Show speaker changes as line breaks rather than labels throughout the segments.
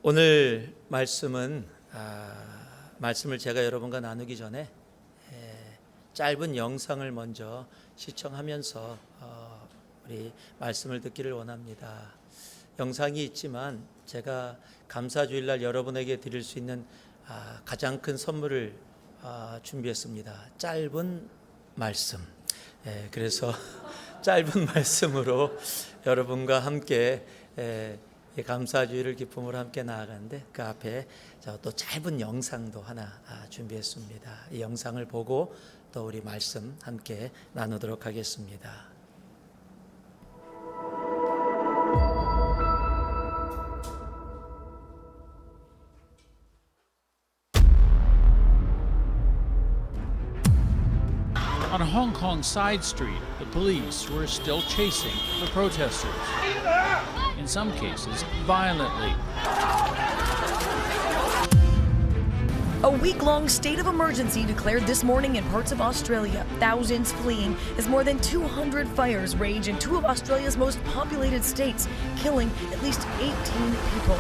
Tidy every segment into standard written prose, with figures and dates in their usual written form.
오늘 말씀은 말씀을 제가 여러분과 나누기 전에 짧은 영상을 먼저 시청하면서 우리 말씀을 듣기를 원합니다. 영상이 있지만 제가 감사주일날 여러분에게 드릴 수 있는 가장 큰 선물을 준비했습니다. 짧은 말씀. 그래서 짧은 말씀으로 여러분과 함께 감사주일을 기쁨으로 함께 나아가는데 그 앞에 또 짧은 영상도 하나 준비했습니다. 이 영상을 보고 또 우리 말씀 함께 나누도록 하겠습니다.
On a Hong Kong side street, the police were still chasing the protesters, in some cases violently.
A week-long state of emergency declared this morning in parts of Australia. Thousands fleeing as more than 200 fires rage in two of Australia's most populated states, killing at least 18 people.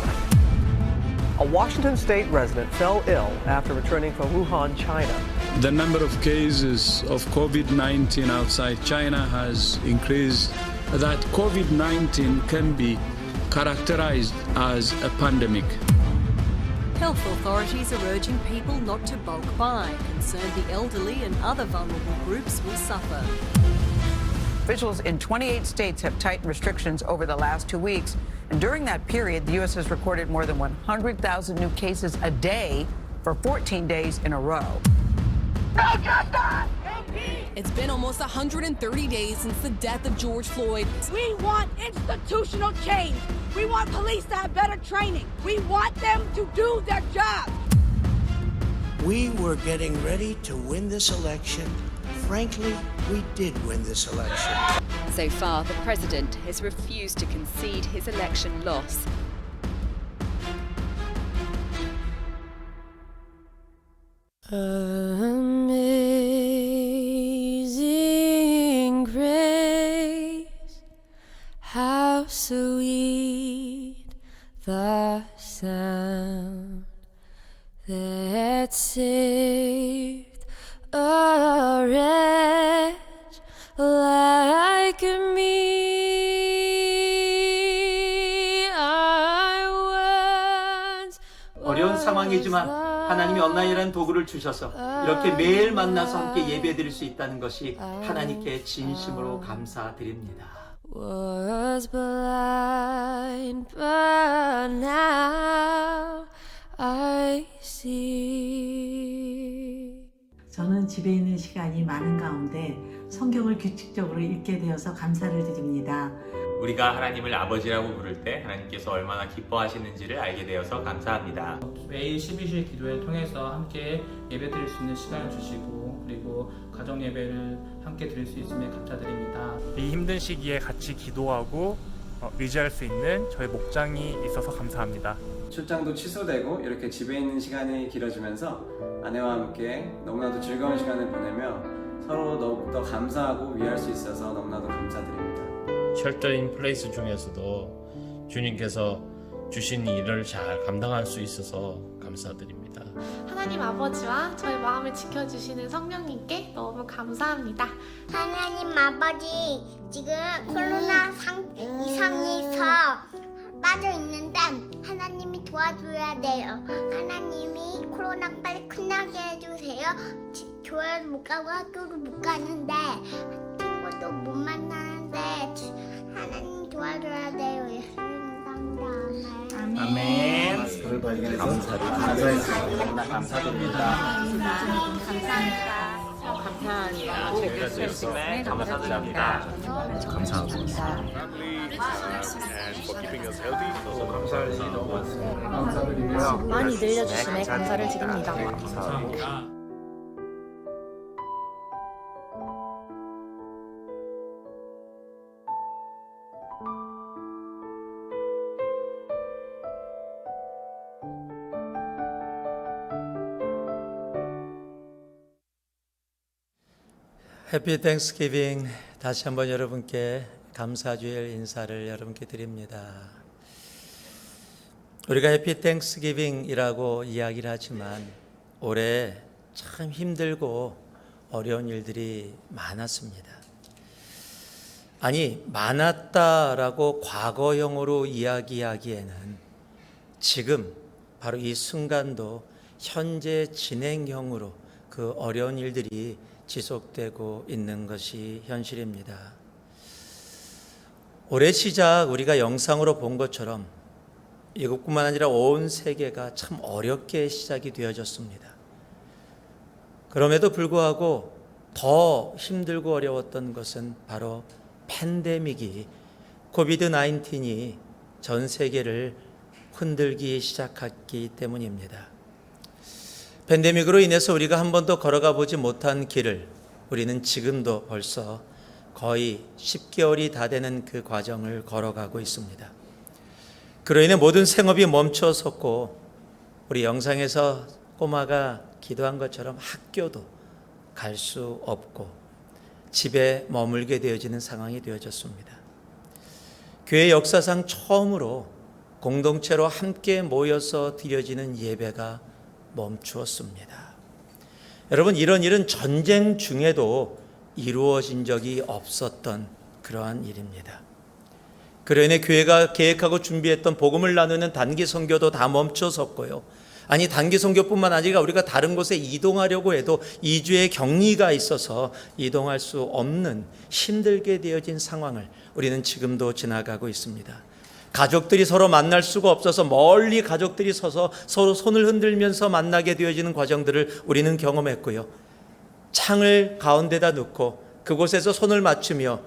A Washington state resident fell ill after returning from Wuhan, China.
The number of cases of COVID-19 outside China has increased. That COVID-19 can be characterized as a pandemic.
Health authorities are urging people not to bulk buy, concerned the elderly and other vulnerable groups will suffer.
Officials in 28 states have tightened restrictions over the last 2 weeks. And during that period, the U.S. has recorded more than 100,000 new cases a day for 14 days in a row.
It's been almost 130 days since the death of George Floyd.
We want institutional change. We want police to have better training. We want them to do their job.
We were getting ready to win this election. Frankly, we did win this election.
So far, the president has refused to concede his election loss.
Amazing grace, how sweet the sound that saved a wretch like me. I once
어려운 상황이지만 하나님이 언라인이라는 도구를 주셔서 이렇게 매일 만나서 함께 예배드릴 수 있다는 것이 하나님께 진심으로 감사드립니다.
Was blind, but now I see.
저는 집에 있는 시간이 많은 가운데 성경을 규칙적으로 읽게 되어서 감사를 드립니다.
우리가 하나님을 아버지라고 부를 때 하나님께서 얼마나 기뻐하시는지를 알게 되어서 감사합니다.
매일 12시 기도를 통해서 함께 예배드릴 수 있는 시간을 주시고 그리고 가정 예배를 함께 드릴 수 있음에 감사드립니다.
이 힘든 시기에 같이 기도하고 의지할 수 있는 저희 목장이 있어서 감사합니다.
출장도 취소되고 이렇게 집에 있는 시간이 길어지면서 아내와 함께 너무나도 즐거운 시간을 보내며 서로 더욱더 감사하고 위할 수 있어서 너무나도 감사드립니다.
쉘터인 플레이스 중에서도 주님께서 주신 일을 잘 감당할 수 있어서 감사드립니다.
하나님 아버지와 저의 마음을 지켜주시는 성령님께 너무 감사합니다.
하나님 아버지, 지금 코로나 이상에서 빠져 있는데 하나님이 도와줘야 돼요. 하나님이 코로나 빨리 끝나게 해주세요. 교회를 못 가고 학교를 못 가는데 친구도 못 만나는데 하나님 도와줘야 돼요. 예수님 감사합니다.
아멘. 감사드립니다.
감사합니다.
즐길 수 있음에 감사드립니다.
감사합니다.
많이 늘려주심에 감사를 드립니다.
감사합니다.
해피 땡스기빙. 다시 한번 여러분께 감사주일 인사를 여러분께 드립니다. 우리가 해피 땡스기빙이라고 이야기를 하지만 올해 참 힘들고 어려운 일들이 많았습니다. 아니, 많았다라고 과거형으로 이야기하기에는 지금 바로 이 순간도 현재 진행형으로 그 어려운 일들이 지속되고 있는 것이 현실입니다. 올해 시작 우리가 영상으로 본 것처럼 이것뿐만 아니라 온 세계가 참 어렵게 시작이 되어졌습니다. 그럼에도 불구하고 더 힘들고 어려웠던 것은 바로 팬데믹이 코비드-19이 전 세계를 흔들기 시작했기 때문입니다. 팬데믹으로 인해서 우리가 한 번도 걸어가 보지 못한 길을 우리는 지금도 벌써 거의 10개월이 다 되는 그 과정을 걸어가고 있습니다. 그로 인해 모든 생업이 멈춰섰고 우리 영상에서 꼬마가 기도한 것처럼 학교도 갈 수 없고 집에 머물게 되어지는 상황이 되어졌습니다. 교회 역사상 처음으로 공동체로 함께 모여서 드려지는 예배가 멈추었습니다. 여러분, 이런 일은 전쟁 중에도 이루어진 적이 없었던 그러한 일입니다. 그로 인해 교회가 계획하고 준비했던 복음을 나누는 단기 선교도 다 멈춰섰고요. 아니, 단기 선교뿐만 아니라 우리가 다른 곳에 이동하려고 해도 2주의 격리가 있어서 이동할 수 없는 힘들게 되어진 상황을 우리는 지금도 지나가고 있습니다. 가족들이 서로 만날 수가 없어서 멀리 가족들이 서서 서로 손을 흔들면서 만나게 되어지는 과정들을 우리는 경험했고요. 창을 가운데다 놓고 그곳에서 손을 맞추며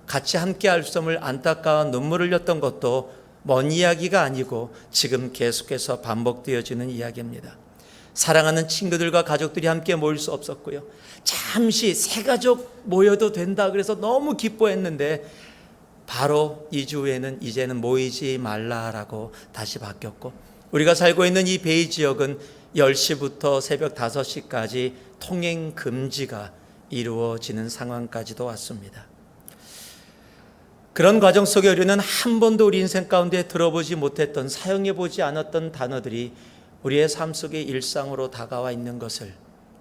같이 함께 할 수 없는 안타까운 눈물을 흘렸던 것도 먼 이야기가 아니고 지금 계속해서 반복되어지는 이야기입니다. 사랑하는 친구들과 가족들이 함께 모일 수 없었고요. 잠시 새 가족 모여도 된다 그래서 너무 기뻐했는데 바로 2주 후에는 이제는 모이지 말라라고 다시 바뀌었고, 우리가 살고 있는 이 베이 지역은 10시부터 새벽 5시까지 통행 금지가 이루어지는 상황까지도 왔습니다. 그런 과정 속에 우리는 한 번도 우리 인생 가운데 들어보지 못했던, 사용해보지 않았던 단어들이 우리의 삶 속에 일상으로 다가와 있는 것을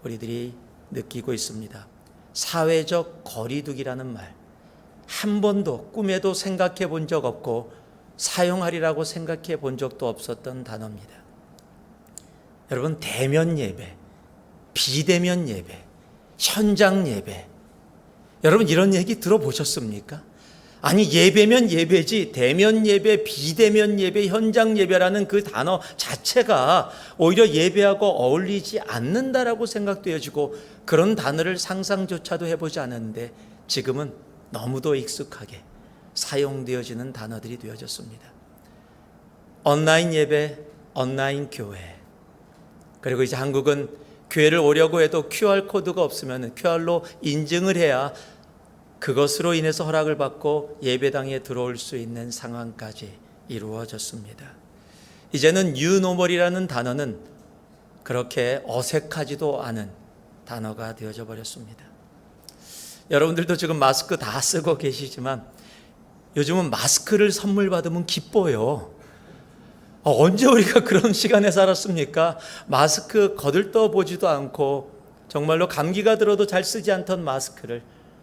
우리들이 느끼고 있습니다. 사회적 거리두기라는 말, 한 번도 꿈에도 생각해 본 적 없고 사용하리라고 생각해 본 적도 없었던 단어입니다. 여러분, 대면 예배, 비대면 예배, 현장 예배, 여러분 이런 얘기 들어보셨습니까? 아니, 예배면 예배지 대면 예배, 비대면 예배, 현장 예배라는 그 단어 자체가 오히려 예배하고 어울리지 않는다라고 생각되어지고 그런 단어를 상상조차도 해보지 않았는데 지금은 너무도 익숙하게 사용되어지는 단어들이 되어졌습니다. 온라인 예배, 온라인 교회, 그리고 이제 한국은 교회를 오려고 해도 QR코드가 없으면 QR로 인증을 해야 그것으로 인해서 허락을 받고 예배당에 들어올 수 있는 상황까지 이루어졌습니다. 이제는 뉴노멀이라는 단어는 그렇게 어색하지도 않은 단어가 되어져 버렸습니다. 여러분들도 지금 마스크 다 쓰고 계시지만 요즘은 마스크를 선물 받으면 기뻐요. 언제 우리가 그런 시간에 살았습니까? 마스크 거들떠 보지도 않고 정말로 감기가 들어도 잘 쓰지 않던 마스크를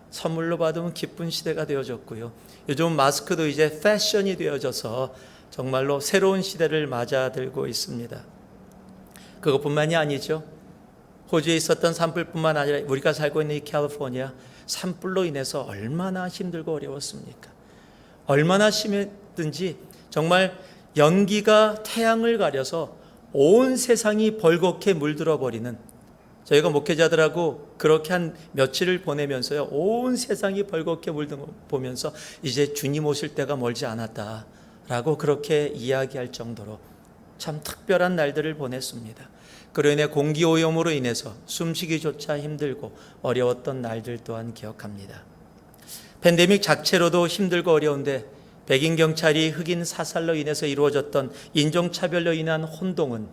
선물로 받으면 기쁜 시대가 되어졌고요. 요즘 마스크도 이제 패션이 되어져서 정말로 새로운 시대를 맞아들고 있습니다. 그것뿐만이 아니죠. 호주에 있었던 산불뿐만 아니라 우리가 살고 있는 이 캘리포니아, 산불로 인해서 얼마나 힘들고 어려웠습니까? 얼마나 심했든지 정말 연기가 태양을 가려서 온 세상이 벌겋게 물들어 버리는, 저희가 목회자들하고 그렇게 한 며칠을 보내면서요, 온 세상이 벌겋게 물들어 보면서 이제 주님 오실 때가 멀지 않았다라고 그렇게 이야기할 정도로 참 특별한 날들을 보냈습니다. 그로 인해 공기오염으로 인해서 숨쉬기조차 힘들고 어려웠던 날들 또한 기억합니다. 팬데믹 자체로도 힘들고 어려운데 백인 경찰이 흑인 사살로 인해서 이루어졌던 인종차별로 인한 혼동은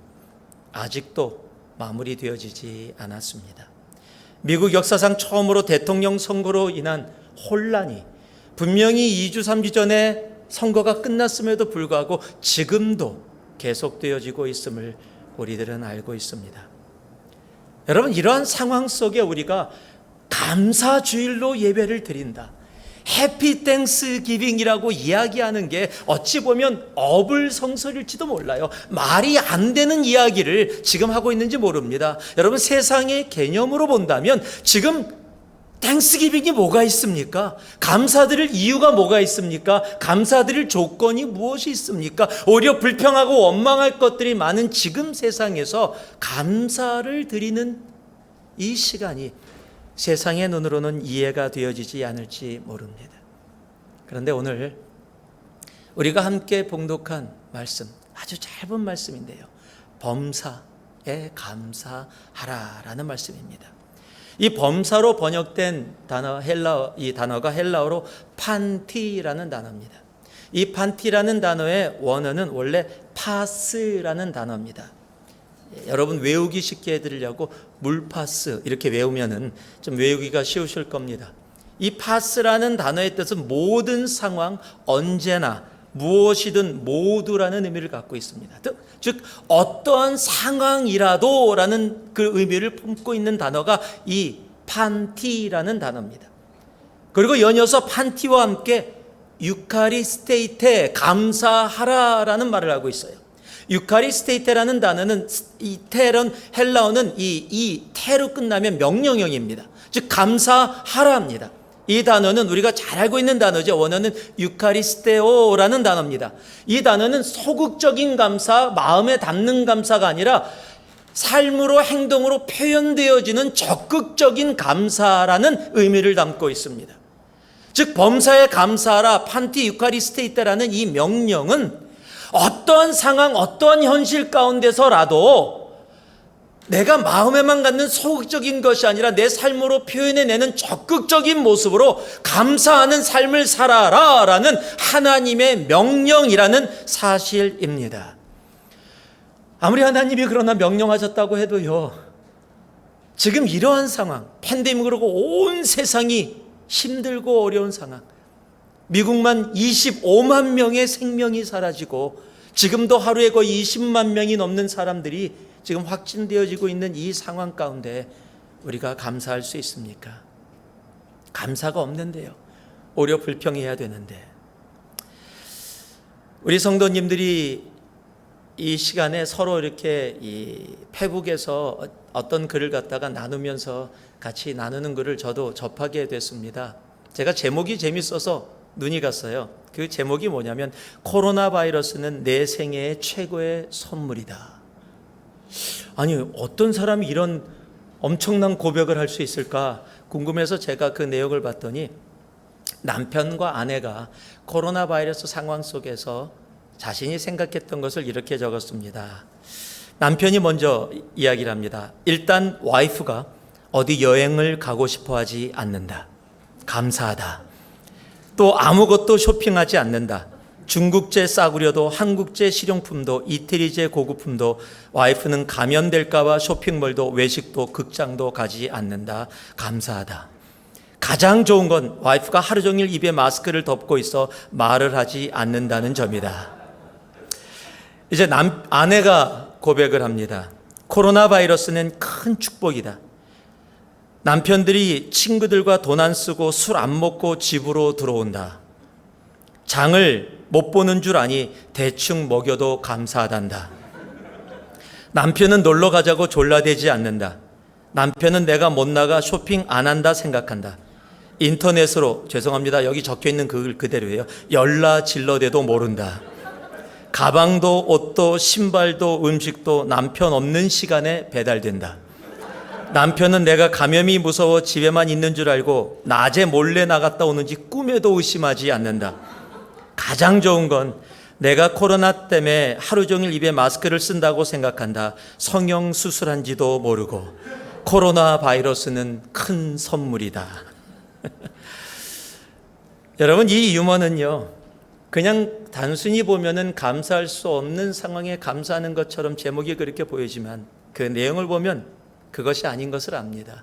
아직도 마무리되어지지 않았습니다. 미국 역사상 처음으로 대통령 선거로 인한 혼란이 분명히 2주 3주 전에 선거가 끝났음에도 불구하고 지금도 계속되어지고 있음을 우리들은 알고 있습니다. 여러분, 이러한 상황 속에 우리가 감사주일로 예배를 드린다, 해피 땡스 기빙이라고 이야기하는 게 어찌 보면 어불성설일지도 몰라요. 말이 안 되는 이야기를 지금 하고 있는지 모릅니다. 여러분, 세상의 개념으로 본다면 지금 땡스기빙이 뭐가 있습니까? 감사드릴 이유가 뭐가 있습니까? 감사드릴 조건이 무엇이 있습니까? 오히려 불평하고 원망할 것들이 많은 지금 세상에서 감사를 드리는 이 시간이 세상의 눈으로는 이해가 되어지지 않을지 모릅니다. 그런데 오늘 우리가 함께 봉독한 말씀, 아주 짧은 말씀인데요, 범사에 감사하라라는 말씀입니다. 이 범사로 번역된 단어, 이 단어가 헬라어로 판티라는 단어입니다. 이 판티라는 단어의 원어는 원래 파스라는 단어입니다. 여러분, 외우기 쉽게 해드리려고 물파스 이렇게 외우면은 좀 외우기가 쉬우실 겁니다. 이 파스라는 단어의 뜻은 모든 상황, 언제나, 무엇이든 모두라는 의미를 갖고 있습니다. 즉 어떠한 상황이라도 라는 그 의미를 품고 있는 단어가 이 판티라는 단어입니다. 그리고 연이어서 판티와 함께 유카리스테이테, 감사하라라는 말을 하고 있어요. 유카리스테이테라는 단어는, 이 테런 헬라어는 이 테로 끝나면 명령형입니다. 즉 감사하라입니다. 이 단어는 우리가 잘 알고 있는 단어죠. 원어는 유카리스테오라는 단어입니다. 이 단어는 소극적인 감사, 마음에 담는 감사가 아니라 삶으로, 행동으로 표현되어지는 적극적인 감사라는 의미를 담고 있습니다. 즉 범사에 감사하라, 판티 유카리스테이테라는 이 명령은 어떠한 상황, 어떠한 현실 가운데서라도 내가 마음에만 갖는 소극적인 것이 아니라 내 삶으로 표현해내는 적극적인 모습으로 감사하는 삶을 살아라라는 하나님의 명령이라는 사실입니다. 아무리 하나님이 그러나 명령하셨다고 해도요, 지금 이러한 상황, 팬데믹으로 온 세상이 힘들고 어려운 상황, 미국만 25만 명의 생명이 사라지고 지금도 하루에 거의 20만 명이 넘는 사람들이 지금 확진되어지고 있는 이 상황 가운데 우리가 감사할 수 있습니까? 감사가 없는데요, 오히려 불평해야 되는데. 우리 성도님들이 이 시간에 서로 이렇게 이 페북에서 어떤 글을 갖다가 나누면서 같이 나누는 글을 저도 접하게 됐습니다. 제가 제목이 재밌어서 눈이 갔어요. 그 제목이 뭐냐면 코로나 바이러스는 내 생애의 최고의 선물이다. 아니, 어떤 사람이 이런 엄청난 고백을 할 수 있을까 궁금해서 제가 그 내용을 봤더니 남편과 아내가 코로나 바이러스 상황 속에서 자신이 생각했던 것을 이렇게 적었습니다. 남편이 먼저 이야기를 합니다. 일단 와이프가 어디 여행을 가고 싶어 하지 않는다. 감사하다. 또 아무것도 쇼핑하지 않는다. 중국제 싸구려도 한국제 실용품도 이태리제 고급품도 와이프는 감염될까 봐 쇼핑몰도 외식도 극장도 가지 않는다. 감사하다. 가장 좋은 건 와이프가 하루 종일 입에 마스크를 덮고 있어 말을 하지 않는다는 점이다. 이제 아내가 고백을 합니다. 코로나 바이러스는 큰 축복이다. 남편들이 친구들과 돈 안 쓰고 술 안 먹고 집으로 들어온다. 장을 못 보는 줄 아니 대충 먹여도 감사하단다. 남편은 놀러 가자고 졸라대지 않는다. 남편은 내가 못 나가 쇼핑 안 한다 생각한다. 인터넷으로, 죄송합니다, 여기 적혀있는 그 그대로예요, 열라 질러대도 모른다. 가방도 옷도 신발도 음식도 남편 없는 시간에 배달된다. 남편은 내가 감염이 무서워 집에만 있는 줄 알고 낮에 몰래 나갔다 오는지 꿈에도 의심하지 않는다. 가장 좋은 건 내가 코로나 때문에 하루 종일 입에 마스크를 쓴다고 생각한다. 성형 수술한지도 모르고. 코로나 바이러스는 큰 선물이다. 여러분, 이 유머는요, 그냥 단순히 보면은 감사할 수 없는 상황에 감사하는 것처럼 제목이 그렇게 보이지만 그 내용을 보면 그것이 아닌 것을 압니다.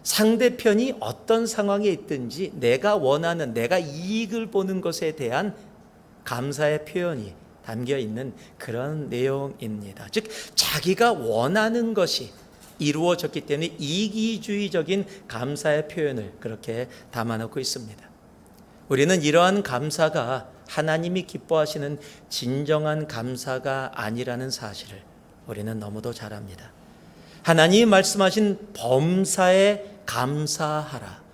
상대편이 어떤 상황에 있든지 내가 원하는, 내가 이익을 보는 것에 대한 감사의 표현이 담겨 있는 그런 내용입니다. 즉 자기가 원하는 것이 이루어졌기 때문에 이기주의적인 감사의 표현을 그렇게 담아놓고 있습니다. 우리는 이러한 감사가 하나님이 기뻐하시는 진정한 감사가 아니라는 사실을 우리는 너무도 잘 압니다. 하나님이 말씀하신 범사에 감사하라.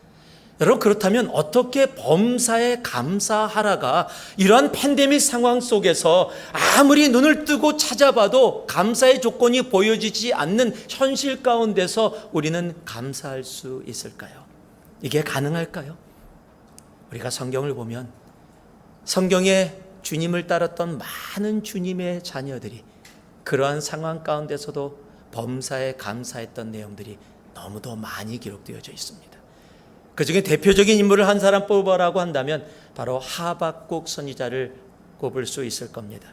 여러분, 그렇다면 어떻게 범사에 감사하라가 이러한 팬데믹 상황 속에서 아무리 눈을 뜨고 찾아봐도 감사의 조건이 보여지지 않는 현실 가운데서 우리는 감사할 수 있을까요? 이게 가능할까요? 우리가 성경을 보면 성경에 주님을 따랐던 많은 주님의 자녀들이 그러한 상황 가운데서도 범사에 감사했던 내용들이 너무도 많이 기록되어져 있습니다. 그 중에 대표적인 인물을 한 사람 뽑아라고 한다면 바로 하박국 선지자를 꼽을 수 있을 겁니다.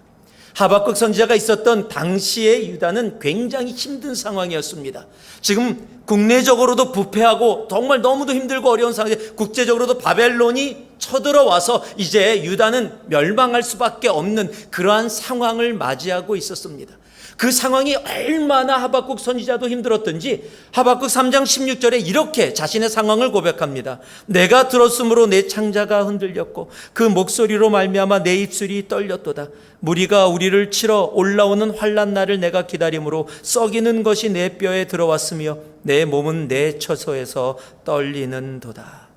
하박국 선지자가 있었던 당시의 유다는 굉장히 힘든 상황이었습니다. 지금 국내적으로도 부패하고 정말 너무도 힘들고 어려운 상황에 국제적으로도 바벨론이 쳐들어와서 이제 유다는 멸망할 수밖에 없는 그러한 상황을 맞이하고 있었습니다. 그 상황이 얼마나 하박국 선지자도 힘들었던지 하박국 3장 16절에 이렇게 자신의 상황을 고백합니다. 내가 들었으므로 내 창자가 흔들렸고 그 목소리로 말미암아 내 입술이 떨렸도다. 무리가 우리를 치러 올라오는 환난 날을 내가 기다림으로 썩이는 것이 내 뼈에 들어왔으며 내 몸은 내 처소에서 떨리는도다.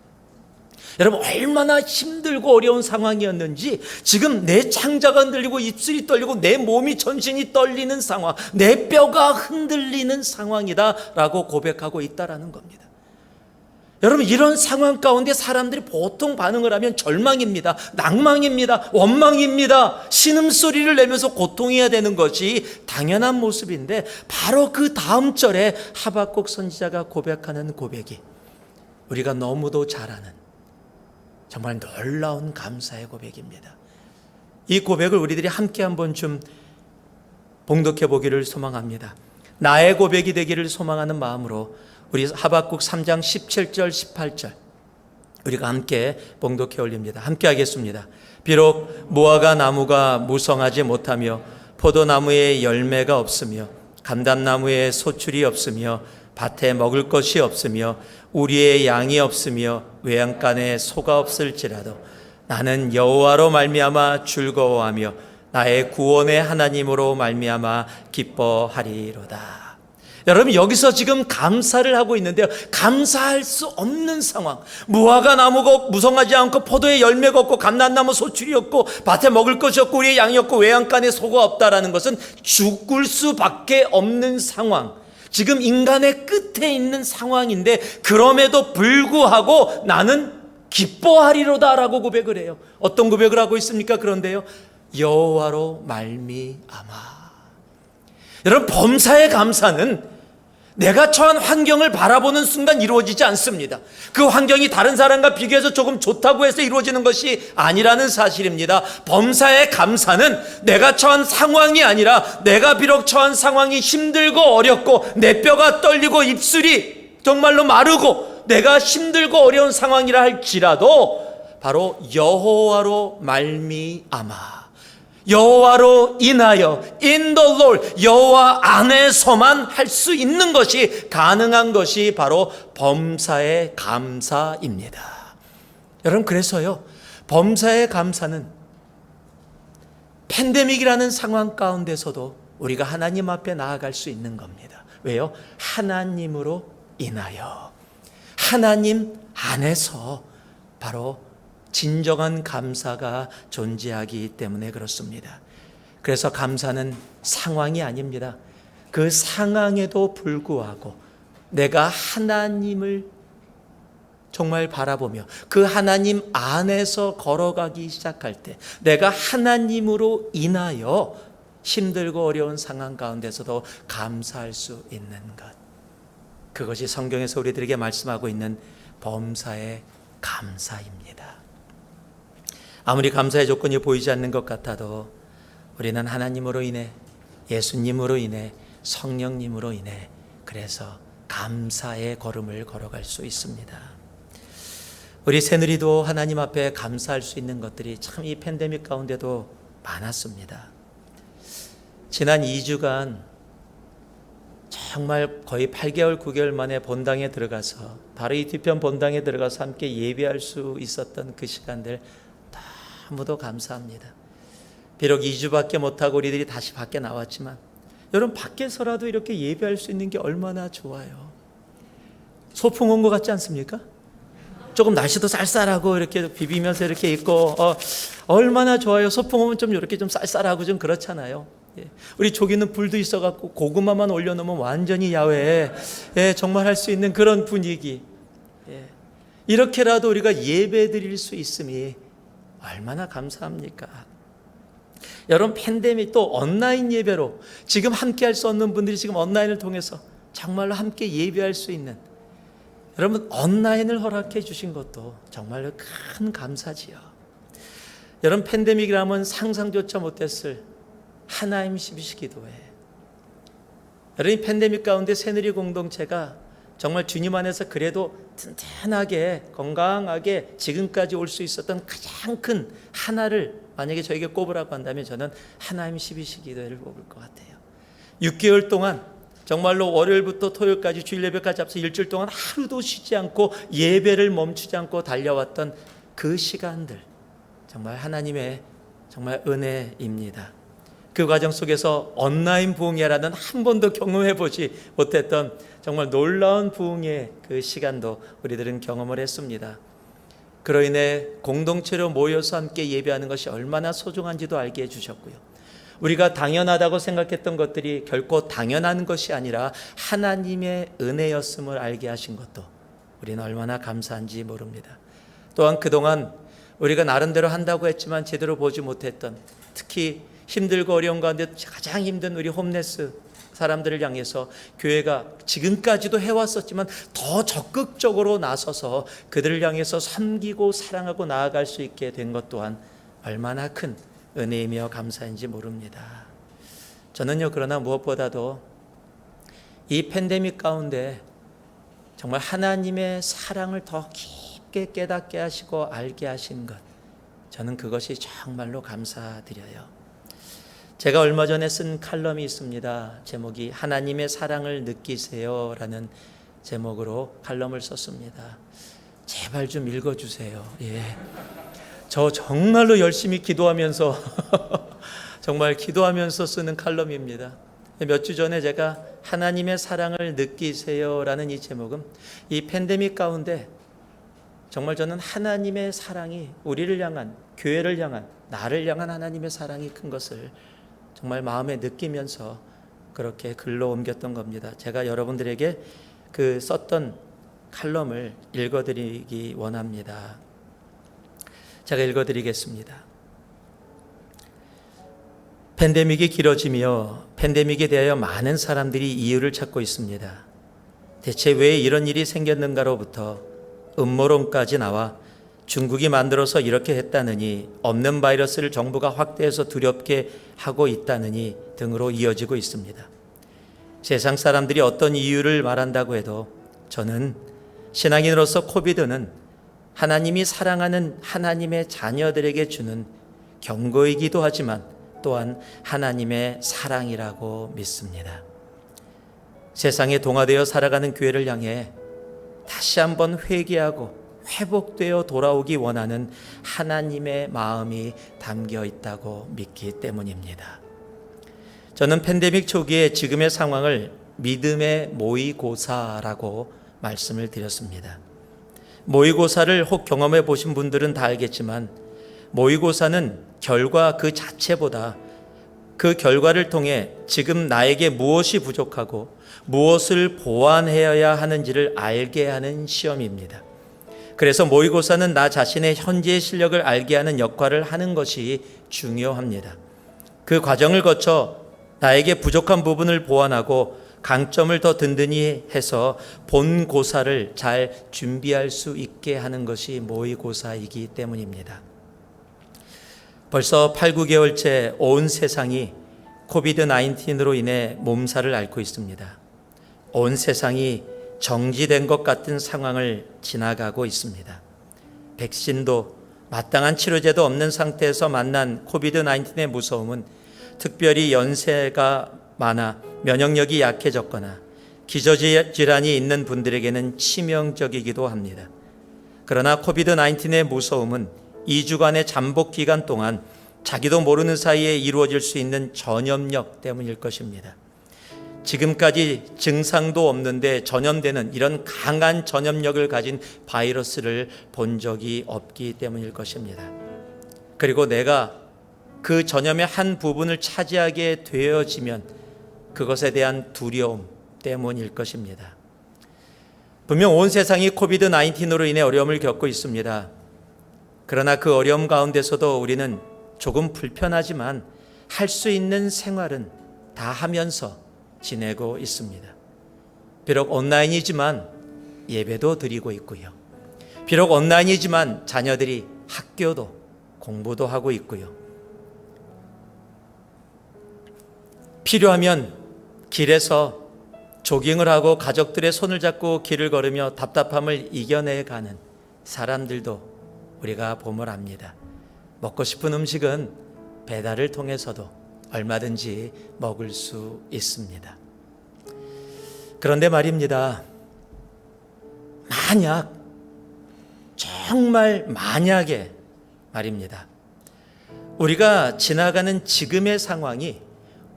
여러분, 얼마나 힘들고 어려운 상황이었는지 지금 내 창자가 흔들리고 입술이 떨리고 내 몸이 전신이 떨리는 상황, 내 뼈가 흔들리는 상황이다 라고 고백하고 있다라는 겁니다. 여러분, 이런 상황 가운데 사람들이 보통 반응을 하면 절망입니다, 낭망입니다, 원망입니다, 신음소리를 내면서 고통해야 되는 것이 당연한 모습인데 바로 그 다음 절에 하박국 선지자가 고백하는 고백이 우리가 너무도 잘 아는 정말 놀라운 감사의 고백입니다. 이 고백을 우리들이 함께 한번 좀 봉독해 보기를 소망합니다. 나의 고백이 되기를 소망하는 마음으로 우리 하박국 3장 17절 18절 우리가 함께 봉독해 올립니다. 함께 하겠습니다. 비록 무화과 나무가 무성하지 못하며 포도나무에 열매가 없으며 감람나무에 소출이 없으며 밭에 먹을 것이 없으며 우리의 양이 없으며 외양간에 소가 없을지라도 나는 여호와로 말미암아 즐거워하며 나의 구원의 하나님으로 말미암아 기뻐하리로다. 여러분, 여기서 지금 감사를 하고 있는데요, 감사할 수 없는 상황, 무화과 나무가 무성하지 않고 포도에 열매가 없고 감람나무 소출이 없고 밭에 먹을 것이 없고 우리의 양이 없고 외양간에 소가 없다라는 것은 죽을 수밖에 없는 상황, 지금 인간의 끝에 있는 상황인데 그럼에도 불구하고 나는 기뻐하리로다 라고 고백을 해요. 어떤 고백을 하고 있습니까? 그런데요, 여호와로 말미암아. 여러분, 범사의 감사는 내가 처한 환경을 바라보는 순간 이루어지지 않습니다. 그 환경이 다른 사람과 비교해서 조금 좋다고 해서 이루어지는 것이 아니라는 사실입니다. 범사의 감사는 내가 처한 상황이 아니라 내가 비록 처한 상황이 힘들고 어렵고 내 뼈가 떨리고 입술이 정말로 마르고 내가 힘들고 어려운 상황이라 할지라도 바로 여호와로 말미암아, 여호와로 인하여 in the Lord, 여호와 안에서만 할 수 있는 것이 가능한 것이 바로 범사의 감사입니다. 여러분, 그래서요, 범사의 감사는 팬데믹이라는 상황 가운데서도 우리가 하나님 앞에 나아갈 수 있는 겁니다. 왜요? 하나님으로 인하여, 하나님 안에서 바로 진정한 감사가 존재하기 때문에 그렇습니다. 그래서 감사는 상황이 아닙니다. 그 상황에도 불구하고 내가 하나님을 정말 바라보며 그 하나님 안에서 걸어가기 시작할 때 내가 하나님으로 인하여 힘들고 어려운 상황 가운데서도 감사할 수 있는 것, 그것이 성경에서 우리들에게 말씀하고 있는 범사의 감사입니다. 아무리 감사의 조건이 보이지 않는 것 같아도 우리는 하나님으로 인해, 예수님으로 인해, 성령님으로 인해 그래서 감사의 걸음을 걸어갈 수 있습니다. 우리 새누리도 하나님 앞에 감사할 수 있는 것들이 참 이 팬데믹 가운데도 많았습니다. 지난 2주간 정말 거의 8개월, 9개월 만에 본당에 들어가서 바로 이 뒤편 본당에 들어가서 함께 예배할 수 있었던 그 시간들 너무도 감사합니다. 비록 2주밖에 못하고 우리들이 다시 밖에 나왔지만 여러분 밖에서라도 이렇게 예배할 수 있는 게 얼마나 좋아요. 소풍 온 것 같지 않습니까? 조금 날씨도 쌀쌀하고 이렇게 비비면서 이렇게 있고 얼마나 좋아요. 소풍 오면 좀 이렇게 좀 쌀쌀하고 좀 그렇잖아요. 예. 우리 조기는 불도 있어갖고 고구마만 올려놓으면 완전히 야외에 정말 할 수 있는 그런 분위기. 예. 이렇게라도 우리가 예배 드릴 수 있음이 얼마나 감사합니까? 여러분 팬데믹 또 온라인 예배로 지금 함께 할 수 없는 분들이 지금 온라인을 통해서 정말로 함께 예배할 수 있는 여러분 온라인을 허락해 주신 것도 정말로 큰 감사지요. 여러분 팬데믹이라면 상상조차 못했을 하나님 12시기도회. 여러분 이 팬데믹 가운데 새누리 공동체가 정말 주님 안에서 그래도 튼튼하게 건강하게 지금까지 올 수 있었던 가장 큰 하나를 만약에 저에게 꼽으라고 한다면 저는 하나님 12시기도회를 꼽을 것 같아요. 6개월 동안 정말로 월요일부터 토요일까지 주일 예배까지 합쳐 일주일 동안 하루도 쉬지 않고 예배를 멈추지 않고 달려왔던 그 시간들 정말 하나님의 정말 은혜입니다. 그 과정 속에서 온라인 부흥회라는 한 번도 경험해 보지 못했던 정말 놀라운 부흥의 그 시간도 우리들은 경험을 했습니다. 그로 인해 공동체로 모여서 함께 예배하는 것이 얼마나 소중한지도 알게 해주셨고요. 우리가 당연하다고 생각했던 것들이 결코 당연한 것이 아니라 하나님의 은혜였음을 알게 하신 것도 우리는 얼마나 감사한지 모릅니다. 또한 그동안 우리가 나름대로 한다고 했지만 제대로 보지 못했던 특히 힘들고 어려운 가운데 가장 힘든 우리 홈레스 사람들을 향해서 교회가 지금까지도 해왔었지만 더 적극적으로 나서서 그들을 향해서 섬기고 사랑하고 나아갈 수 있게 된 것 또한 얼마나 큰 은혜이며 감사인지 모릅니다. 저는요 그러나 무엇보다도 이 팬데믹 가운데 정말 하나님의 사랑을 더 깊게 깨닫게 하시고 알게 하신 것 저는 그것이 정말로 감사드려요. 제가 얼마 전에 쓴 칼럼이 있습니다. 제목이 하나님의 사랑을 느끼세요 라는 제목으로 칼럼을 썼습니다. 제발 좀 읽어주세요. 예. 저 정말로 열심히 기도하면서 정말 기도하면서 쓰는 칼럼입니다. 몇 주 전에 제가 하나님의 사랑을 느끼세요 라는 이 제목은 이 팬데믹 가운데 정말 저는 하나님의 사랑이 우리를 향한 교회를 향한 나를 향한 하나님의 사랑이 큰 것을 정말 마음에 느끼면서 그렇게 글로 옮겼던 겁니다. 제가 여러분들에게 그 썼던 칼럼을 읽어드리기 원합니다. 제가 읽어드리겠습니다. 팬데믹이 길어지며 팬데믹에 대하여 많은 사람들이 이유를 찾고 있습니다. 대체 왜 이런 일이 생겼는가로부터 음모론까지 나와 중국이 만들어서 이렇게 했다느니 없는 바이러스를 정부가 확대해서 두렵게 하고 있다느니 등으로 이어지고 있습니다. 세상 사람들이 어떤 이유를 말한다고 해도 저는 신앙인으로서 코비드는 하나님이 사랑하는 하나님의 자녀들에게 주는 경고이기도 하지만 또한 하나님의 사랑이라고 믿습니다. 세상에 동화되어 살아가는 교회를 향해 다시 한번 회개하고 회복되어 돌아오기 원하는 하나님의 마음이 담겨 있다고 믿기 때문입니다. 저는 팬데믹 초기에 지금의 상황을 믿음의 모의고사라고 말씀을 드렸습니다. 모의고사를 혹 경험해 보신 분들은 다 알겠지만 모의고사는 결과 그 자체보다 그 결과를 통해 지금 나에게 무엇이 부족하고 무엇을 보완해야 하는지를 알게 하는 시험입니다. 그래서 모의고사는 나 자신의 현재의 실력을 알게 하는 역할을 하는 것이 중요합니다. 그 과정을 거쳐 나에게 부족한 부분을 보완하고 강점을 더 든든히 해서 본고사를 잘 준비할 수 있게 하는 것이 모의고사이기 때문입니다. 벌써 8, 9개월째 온 세상이 코비드-19으로 인해 몸살을 앓고 있습니다. 온 세상이 정지된 것 같은 상황을 지나가고 있습니다. 백신도 마땅한 치료제도 없는 상태에서 만난 코비드-19의 무서움은 특별히 연세가 많아 면역력이 약해졌거나 기저질환이 있는 분들에게는 치명적이기도 합니다. 그러나 코비드-19의 무서움은 2주간의 잠복 기간 동안 자기도 모르는 사이에 이루어질 수 있는 전염력 때문일 것입니다. 지금까지 증상도 없는데 전염되는 이런 강한 전염력을 가진 바이러스를 본 적이 없기 때문일 것입니다. 그리고 내가 그 전염의 한 부분을 차지하게 되어지면 그것에 대한 두려움 때문일 것입니다. 분명 온 세상이 코비드-19으로 인해 어려움을 겪고 있습니다. 그러나 그 어려움 가운데서도 우리는 조금 불편하지만 할 수 있는 생활은 다 하면서 지내고 있습니다. 비록 온라인이지만 예배도 드리고 있고요. 비록 온라인이지만 자녀들이 학교도 공부도 하고 있고요. 필요하면 길에서 조깅을 하고 가족들의 손을 잡고 길을 걸으며 답답함을 이겨내가는 사람들도 우리가 보물 압니다. 먹고 싶은 음식은 배달을 통해서도 얼마든지 먹을 수 있습니다. 그런데 말입니다. 정말 만약에 말입니다. 우리가 지나가는 지금의 상황이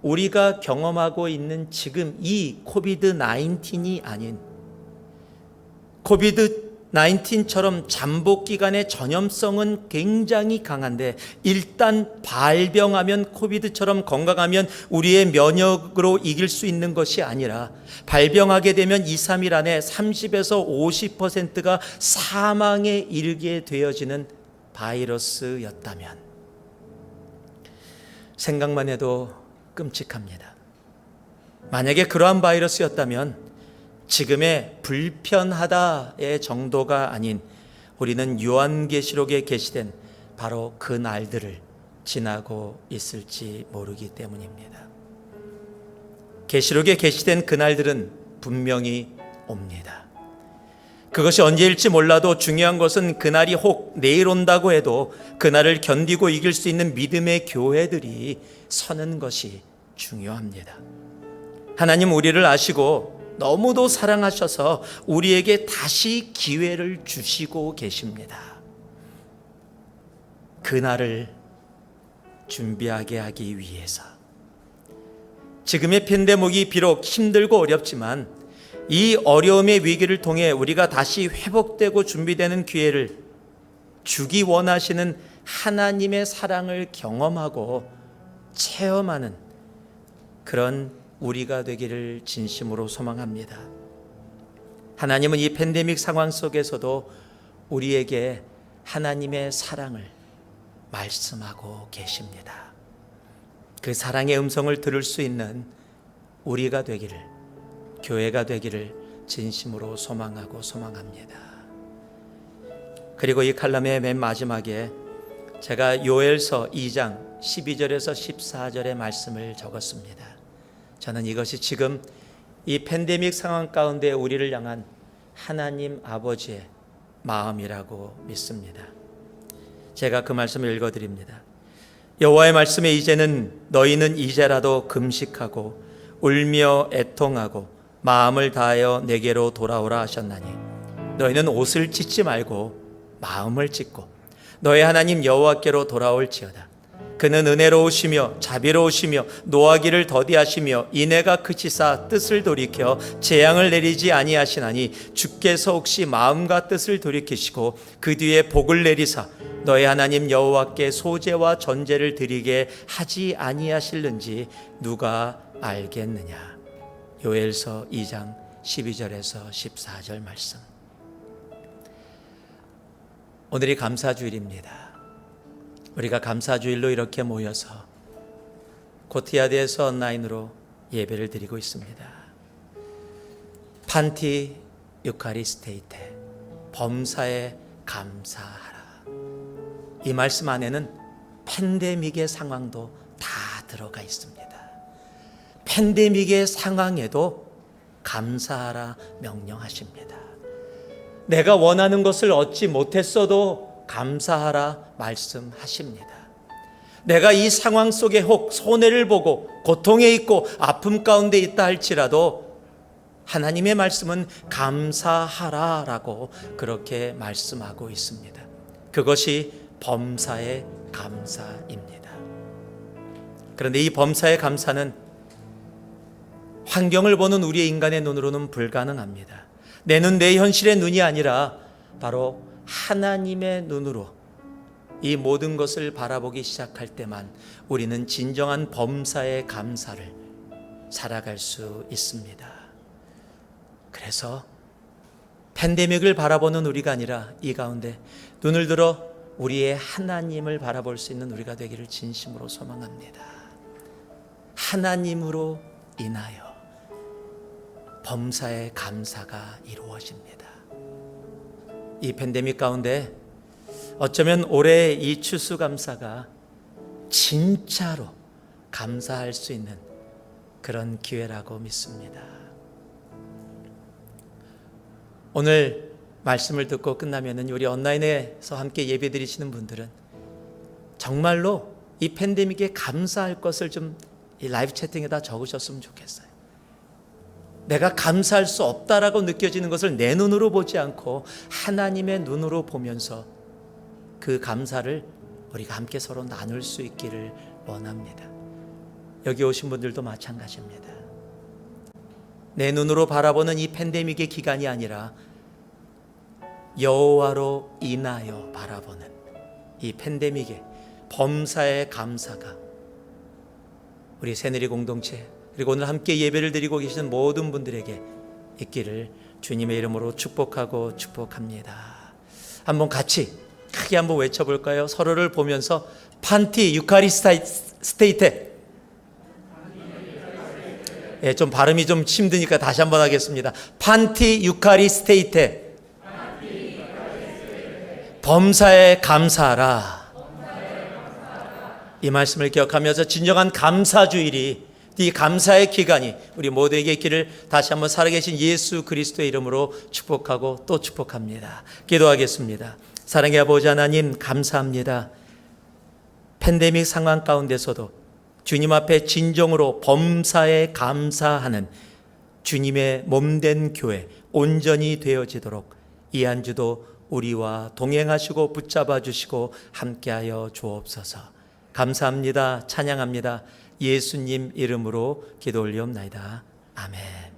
우리가 경험하고 있는 지금 이 코비드-19이 아닌 코비드-19처럼 잠복 기간의 전염성은 굉장히 강한데 일단 발병하면 코비드처럼 건강하면 우리의 면역으로 이길 수 있는 것이 아니라 발병하게 되면 2, 3일 안에 30에서 50%가 사망에 이르게 되어지는 바이러스였다면 생각만 해도 끔찍합니다. 만약에 그러한 바이러스였다면 지금의 불편하다의 정도가 아닌 우리는 요한계시록에 게시된 바로 그 날들을 지나고 있을지 모르기 때문입니다. 계시록에 게시된 그 날들은 분명히 옵니다. 그것이 언제일지 몰라도 중요한 것은 그날이 혹 내일 온다고 해도 그날을 견디고 이길 수 있는 믿음의 교회들이 서는 것이 중요합니다. 하나님 우리를 아시고 너무도 사랑하셔서 우리에게 다시 기회를 주시고 계십니다. 그날을 준비하게 하기 위해서 지금의 팬데믹이 비록 힘들고 어렵지만 이 어려움의 위기를 통해 우리가 다시 회복되고 준비되는 기회를 주기 원하시는 하나님의 사랑을 경험하고 체험하는 그런 우리가 되기를 진심으로 소망합니다. 하나님은 이 팬데믹 상황 속에서도 우리에게 하나님의 사랑을 말씀하고 계십니다. 그 사랑의 음성을 들을 수 있는 우리가 되기를, 교회가 되기를 진심으로 소망합니다. 그리고 이 칼럼의 맨 마지막에 제가 요엘서 2장 12절에서 14절의 말씀을 적었습니다. 저는 이것이 지금 이 팬데믹 상황 가운데 우리를 향한 하나님 아버지의 마음이라고 믿습니다. 제가 그 말씀을 읽어드립니다. 여호와의 말씀에 이제는 너희는 이제라도 금식하고 울며 애통하고 마음을 다하여 내게로 돌아오라 하셨나니 너희는 옷을 찢지 말고 마음을 찢고 너희 하나님 여호와께로 돌아올지어다. 그는 은혜로우시며 자비로우시며 노하기를 더디하시며 인애가 그치사 뜻을 돌이켜 재앙을 내리지 아니하시나니 주께서 혹시 마음과 뜻을 돌이키시고 그 뒤에 복을 내리사 너희 하나님 여호와께 소제와 전제를 드리게 하지 아니하실는지 누가 알겠느냐. 요엘서 2장 12절에서 14절 말씀. 오늘이 감사주일입니다. 우리가 감사주일로 이렇게 모여서 코티야드에서 온라인으로 예배를 드리고 있습니다. 판티 유카리스테이테, 범사에 감사하라. 이 말씀 안에는 팬데믹의 상황도 다 들어가 있습니다. 팬데믹의 상황에도 감사하라 명령하십니다. 내가 원하는 것을 얻지 못했어도 감사하라 말씀하십니다. 내가 이 상황 속에 혹 손해를 보고 고통에 있고 아픔 가운데 있다 할지라도 하나님의 말씀은 감사하라라고 그렇게 말씀하고 있습니다. 그것이 범사의 감사입니다. 그런데 이 범사의 감사는 환경을 보는 우리의 인간의 눈으로는 불가능합니다. 내 눈, 내 현실의 눈이 아니라 바로 하나님의 눈으로 이 모든 것을 바라보기 시작할 때만 우리는 진정한 범사의 감사를 살아갈 수 있습니다. 그래서 팬데믹을 바라보는 우리가 아니라 이 가운데 눈을 들어 우리의 하나님을 바라볼 수 있는 우리가 되기를 진심으로 소망합니다. 하나님으로 인하여 범사의 감사가 이루어집니다. 이 팬데믹 가운데 어쩌면 올해 이 추수감사가 진짜로 감사할 수 있는 그런 기회라고 믿습니다. 오늘 말씀을 듣고 끝나면은 우리 온라인에서 함께 예배 드리시는 분들은 정말로 이 팬데믹에 감사할 것을 좀 이 라이브 채팅에다 적으셨으면 좋겠어요. 내가 감사할 수 없다라고 느껴지는 것을 내 눈으로 보지 않고 하나님의 눈으로 보면서 그 감사를 우리가 함께 서로 나눌 수 있기를 원합니다. 여기 오신 분들도 마찬가지입니다. 내 눈으로 바라보는 이 팬데믹의 기간이 아니라 여호와로 인하여 바라보는 이 팬데믹의 범사의 감사가 우리 새누리 공동체 그리고 오늘 함께 예배를 드리고 계시는 모든 분들에게 있기를 주님의 이름으로 축복하고 축복합니다. 한번 같이 크게 한번 외쳐볼까요? 서로를 보면서 판티 유카리스테이테. 예, 좀 발음이 좀 힘드니까 다시 한번 하겠습니다. 판티 유카리스테이테. 범사에 감사하라. 이 말씀을 기억하면서 진정한 감사주일이 이 감사의 기간이 우리 모두에게 있기를 다시 한번 살아계신 예수 그리스도의 이름으로 축복하고 또 축복합니다. 기도하겠습니다. 사랑의 아버지 하나님 감사합니다. 팬데믹 상황 가운데서도 주님 앞에 진정으로 범사에 감사하는 주님의 몸된 교회 온전히 되어지도록 이 한 주도 우리와 동행하시고 붙잡아 주시고 함께하여 주옵소서. 감사합니다. 찬양합니다. 예수님 이름으로 기도 올리옵나이다. 아멘.